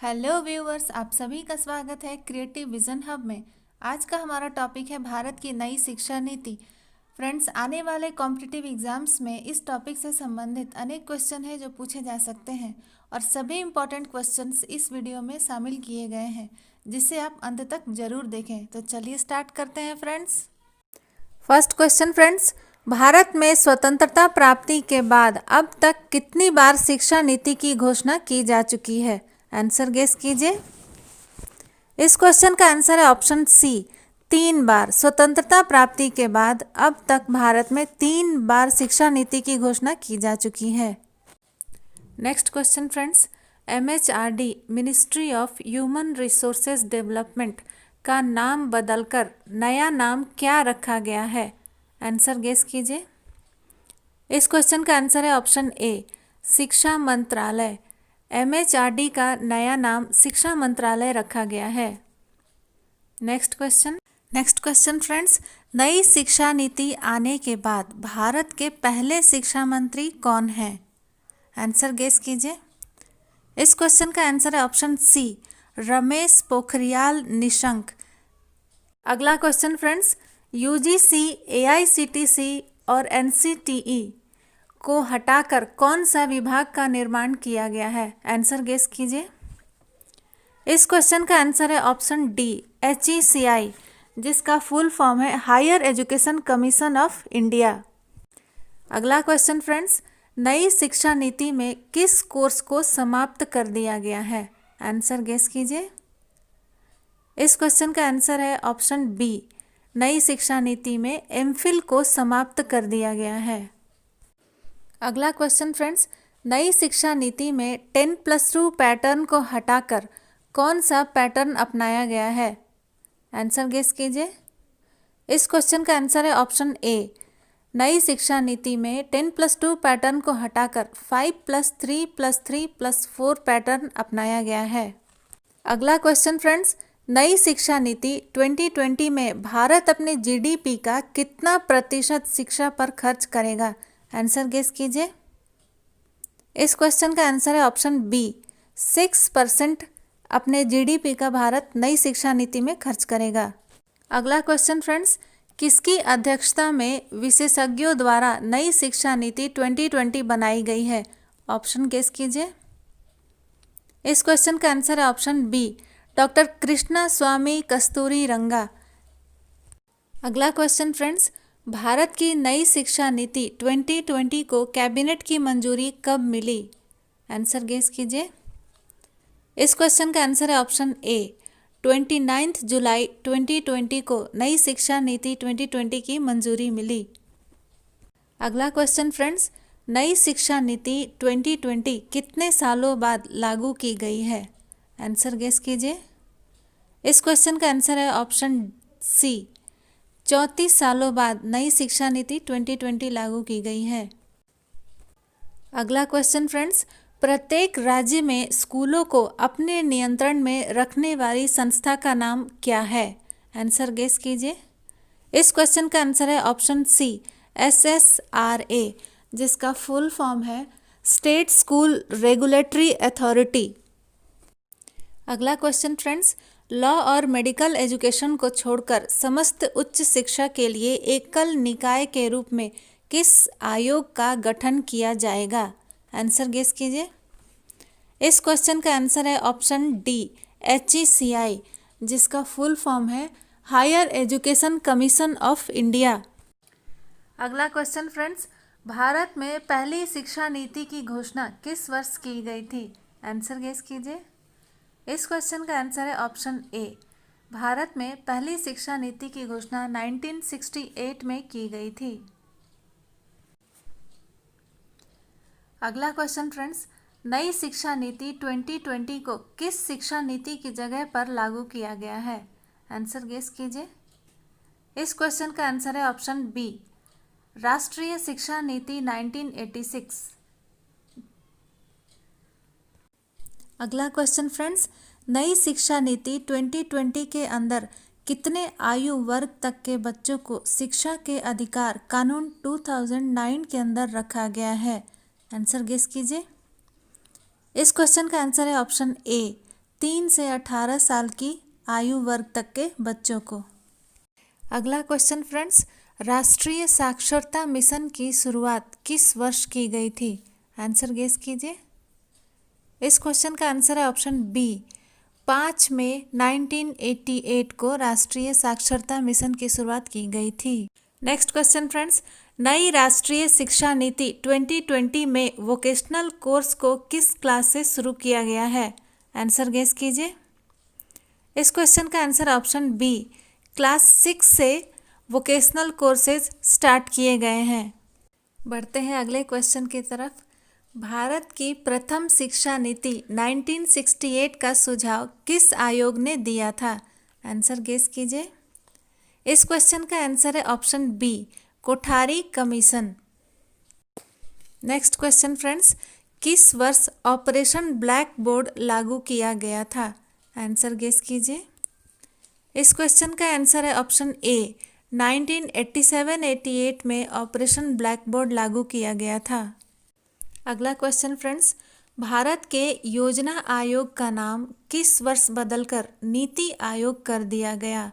Hello viewers, आप सभी का स्वागत है क्रिएटिव विजन हब में। आज का हमारा टॉपिक है भारत की नई शिक्षा नीति। फ्रेंड्स, आने वाले कॉम्पिटिटिव एग्जाम्स में इस टॉपिक से संबंधित अनेक क्वेश्चन हैं जो पूछे जा सकते हैं और सभी इम्पोर्टेंट क्वेश्चंस इस वीडियो में शामिल किए गए हैं, जिसे आप अंत तक जरूर देखें। तो चलिए स्टार्ट करते हैं फ्रेंड्स। फर्स्ट क्वेश्चन फ्रेंड्स, भारत में स्वतंत्रता प्राप्ति के बाद अब तक कितनी बार शिक्षा नीति की घोषणा की जा चुकी है? आंसर गेस कीजिए। इस क्वेश्चन का आंसर है ऑप्शन सी, 3 बार। स्वतंत्रता प्राप्ति के बाद अब तक भारत में 3 बार शिक्षा नीति की घोषणा की जा चुकी है। Next question friends, MHRD ministry of human resources development का नाम बदलकर नया नाम क्या रखा गया है? आंसर गेस कीजिए। इस क्वेश्चन का आंसर है ऑप्शन ए, शिक्षा मंत्रालय। MHRD का नया नाम शिक्षा मंत्रालय रखा गया है। नेक्स्ट क्वेश्चन फ्रेंड्स, नई शिक्षा नीति आने के बाद भारत के पहले शिक्षा मंत्री कौन हैं? आंसर गेस कीजिए। इस क्वेश्चन का आंसर है ऑप्शन सी, रमेश पोखरियाल निशंक। अगला क्वेश्चन फ्रेंड्स, UGC, AICTC और NCTE को हटाकर कौन सा विभाग का निर्माण किया गया है? आंसर गेस कीजिए। इस क्वेश्चन का आंसर है ऑप्शन डी, HECI, जिसका फुल फॉर्म है higher education commission of India. अगला क्वेश्चन फ्रेंड्स, नई शिक्षा नीति में किस कोर्स को समाप्त कर दिया गया है? आंसर गेस कीजिए। इस क्वेश्चन का आंसर है ऑप्शन बी, नई शिक्षा नीति में MPhil को समाप्त कर दिया गया है। अगला क्वेश्चन फ्रेंड्स, नई शिक्षा नीति में 10+2 पैटर्न को हटाकर कौन सा पैटर्न अपनाया गया है? आंसर गेस कीजिए। इस क्वेश्चन का आंसर है ऑप्शन ए, नई शिक्षा नीति में 10+2 पैटर्न को हटाकर 5+3+3+4 पैटर्न अपनाया गया है। अगला क्वेश्चन फ्रेंड्स, नई शिक्षा नीति 2020 में भारत अपने GDP का कितना प्रतिशत शिक्षा पर खर्च करेगा? आंसर गेस कीजिए। इस क्वेश्चन का आंसर है ऑप्शन बी, 6% अपने GDP का भारत नई शिक्षा नीति में खर्च करेगा। अगला क्वेश्चन फ्रेंड्स, किसकी अध्यक्षता में विशेषज्ञों द्वारा नई शिक्षा नीति 2020 बनाई गई है? ऑप्शन गेस कीजिए। इस क्वेश्चन का आंसर है ऑप्शन बी, डॉक्टर कृष्णा स्वामी कस्तूरी रंगा। अगला क्वेश्चन फ्रेंड्स, भारत की नई शिक्षा नीति 2020 को कैबिनेट की मंजूरी कब मिली? आंसर गेस कीजिए। इस क्वेश्चन का आंसर है ऑप्शन ए, 29 जुलाई 2020 को नई शिक्षा नीति 2020 की मंजूरी मिली। अगला क्वेश्चन फ्रेंड्स, नई शिक्षा नीति 2020 कितने सालों बाद लागू की गई है? आंसर गेस कीजिए। इस क्वेश्चन का आंसर है ऑप्शन सी, 34 सालों बाद नई शिक्षा नीति 2020 लागू की गई है। अगला क्वेश्चन फ्रेंड्स, प्रत्येक राज्य में स्कूलों को अपने नियंत्रण में रखने वाली संस्था का नाम क्या है? आंसर गेस कीजिए। इस क्वेश्चन का आंसर है ऑप्शन सी, SSRA, जिसका फुल फॉर्म है स्टेट स्कूल रेगुलेटरी अथॉरिटी। अगला क्वेश्चन फ्रेंड्स, लॉ और मेडिकल एजुकेशन को छोड़कर समस्त उच्च शिक्षा के लिए एकल निकाय के रूप में किस आयोग का गठन किया जाएगा? आंसर गेस कीजिए। इस क्वेश्चन का आंसर है ऑप्शन डी, HECI, जिसका फुल फॉर्म है higher education commission of India. अगला क्वेश्चन फ्रेंड्स, भारत में पहली शिक्षा नीति की घोषणा किस वर्ष की गई थी? आंसर गेस कीजिए। इस क्वेश्चन का आंसर है ऑप्शन ए, भारत में पहली शिक्षा नीति की घोषणा 1968 में की गई थी। अगला क्वेश्चन फ्रेंड्स, नई शिक्षा नीति 2020 को किस शिक्षा नीति की जगह पर लागू किया गया है? आंसर गेस कीजिए। इस क्वेश्चन का आंसर है ऑप्शन बी, राष्ट्रीय शिक्षा नीति 1986। अगला क्वेश्चन फ्रेंड्स, नई शिक्षा नीति 2020 के अंदर कितने आयु वर्ग तक के बच्चों को शिक्षा के अधिकार कानून 2009 के अंदर रखा गया है? आंसर गेस कीजिए। इस क्वेश्चन का आंसर है ऑप्शन ए, 3 से 18 साल की आयु वर्ग तक के बच्चों को। अगला क्वेश्चन फ्रेंड्स, राष्ट्रीय साक्षरता मिशन की शुरुआत किस वर्ष की गई थी? आंसर गेस कीजिए। इस क्वेश्चन का आंसर है ऑप्शन बी, 5 मई 1988 को राष्ट्रीय साक्षरता मिशन की शुरुआत की गई थी। नेक्स्ट क्वेश्चन फ्रेंड्स, नई राष्ट्रीय शिक्षा नीति 2020 में वोकेशनल कोर्स को किस क्लास से शुरू किया गया है? आंसर गेस कीजिए। इस क्वेश्चन का आंसर ऑप्शन बी, क्लास 6 से वोकेशनल कोर्सेज स्टार्ट किए गए हैं। बढ़ते हैं अगले क्वेश्चन की तरफ। भारत की प्रथम शिक्षा नीति 1968 का सुझाव किस आयोग ने दिया था? आंसर गेस कीजिए। इस क्वेश्चन का आंसर है option B, Kothari commission. Next question friends, किस वर्ष ऑपरेशन ब्लैक बोर्ड लागू किया गया था? आंसर गेस कीजिए। इस क्वेश्चन का आंसर है ऑप्शन ए, 1987-88 में ऑपरेशन ब्लैक बोर्ड लागू किया गया था। अगला क्वेश्चन फ्रेंड्स, भारत के योजना आयोग का नाम किस वर्ष बदलकर नीति आयोग कर दिया गया?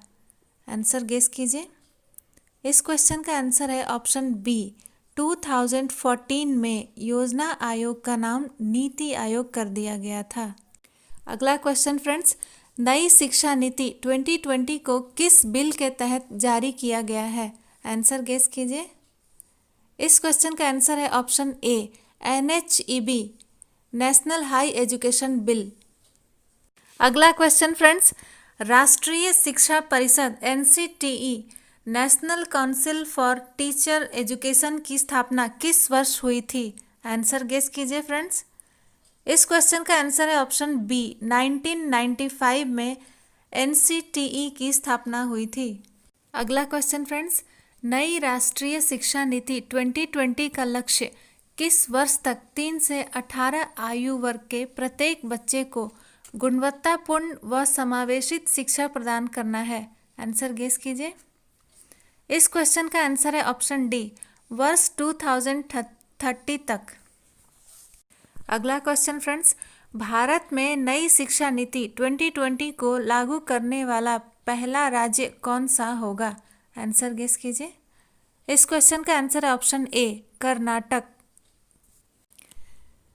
आंसर गेस कीजिए। इस क्वेश्चन का आंसर है ऑप्शन बी, 2014 में योजना आयोग का नाम नीति आयोग कर दिया गया था। अगला क्वेश्चन फ्रेंड्स, नई शिक्षा नीति 2020 को किस बिल के तहत जारी किया गया है? आंसर गेस कीजिए। इस क्वेश्चन का आंसर है option A, NHEB, national high education bill. अगला क्वेश्चन फ्रेंड्स, राष्ट्रीय शिक्षा परिषद NCTE, national council for teacher education की स्थापना किस वर्ष हुई थी? आंसर गेस कीजिए फ्रेंड्स। इस क्वेश्चन का आंसर है ऑप्शन बी, 1995 में NCTE की स्थापना हुई थी। अगला क्वेश्चन फ्रेंड्स, नई राष्ट्रीय शिक्षा नीति 2020 का लक्ष्य किस वर्ष तक 3 से 18 आयु वर्ग के प्रत्येक बच्चे को गुणवत्तापूर्ण व समावेशित शिक्षा प्रदान करना है? आंसर गेस कीजिए। इस क्वेश्चन का आंसर है ऑप्शन डी, वर्ष 2030 तक। अगला क्वेश्चन फ्रेंड्स, भारत में नई शिक्षा नीति 2020 को लागू करने वाला पहला राज्य कौन सा होगा? आंसर गेस कीजिए। इस क्वेश्चन का आंसर है ऑप्शन ए, कर्नाटक।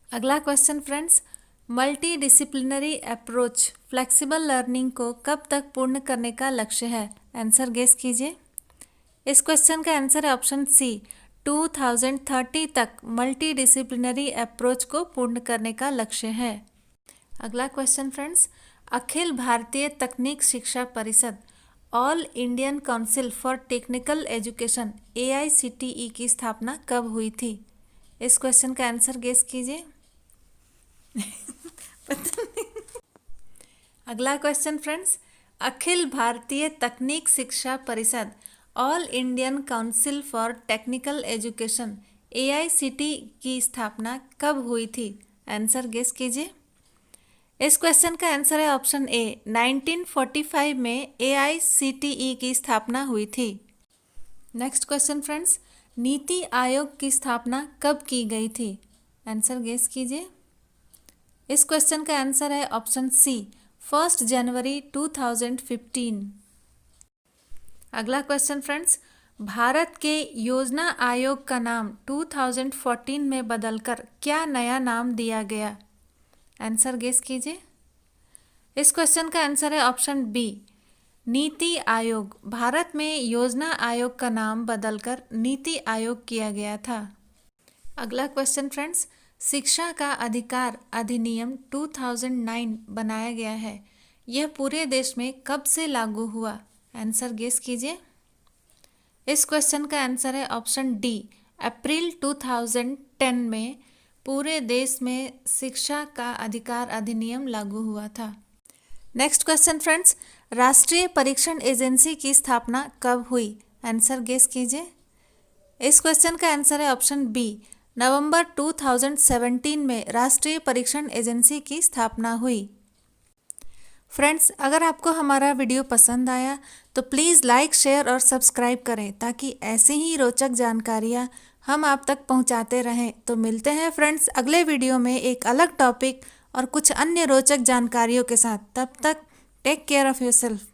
अगला question friends, multidisciplinary approach flexible learning को कब तक पूर्ण करने का लक्ष्य है? आंसर गेस कीजिए। इस क्वेश्चन का आंसर है ऑप्शन सी, 2030 तक मल्टी डिसिप्लिनरी अप्रोच को पूर्ण करने का लक्ष्य है। अगला क्वेश्चन फ्रेंड्स, अखिल भारतीय तकनीक शिक्षा परिषद all Indian council for technical education AICTE की स्थापना कब हुई थी? इस क्वेश्चन का आंसर गेस कीजिए। पता नहीं। अगला क्वेश्चन फ्रेंड्स, अखिल भारतीय तकनीक शिक्षा परिषद all Indian council for technical education AICTE की स्थापना कब हुई थी? आंसर गेस कीजिए। इस क्वेश्चन का आंसर है ऑप्शन ए, 1945 में AICTE की स्थापना हुई थी। Next question friends, NITI Aayog की स्थापना कब की गई थी? आंसर गेस कीजिए। इस क्वेश्चन का आंसर है ऑप्शन सी, 1 जनवरी 2015। अगला क्वेश्चन फ्रेंड्स, भारत के योजना आयोग का नाम 2014 में बदलकर क्या नया नाम दिया गया? आंसर गेस कीजिए। इस क्वेश्चन का आंसर है ऑप्शन बी, नीति आयोग। भारत में योजना आयोग का नाम बदलकर नीति आयोग किया गया था। अगला क्वेश्चन फ्रेंड्स, शिक्षा का अधिकार अधिनियम 2009 बनाया गया है। यह पूरे देश में कब से लागू हुआ? आंसर गेस कीजिए। इस क्वेश्चन का आंसर है ऑप्शन डी, अप्रैल 2010 में पूरे देश में शिक्षा का अधिकार अधिनियम लागू हुआ था। नेक्स्ट क्वेश्चन फ्रेंड्स, राष्ट्रीय परीक्षण एजेंसी की स्थापना कब हुई? आंसर गेस कीजिए। इस क्वेश्चन का आंसर है ऑप्शन बी, नवंबर 2017 में राष्ट्रीय परीक्षण एजेंसी की स्थापना हुई। फ्रेंड्स, अगर आपको हमारा वीडियो पसंद आया तो प्लीज़ लाइक, शेयर और सब्सक्राइब करें ताकि ऐसी ही रोचक जानकारियाँ हम आप तक पहुँचाते रहें। तो मिलते हैं फ्रेंड्स अगले वीडियो में एक अलग टॉपिक और कुछ अन्य रोचक जानकारियों के साथ। तब तक टेक केयर ऑफ़ योरसेल्फ।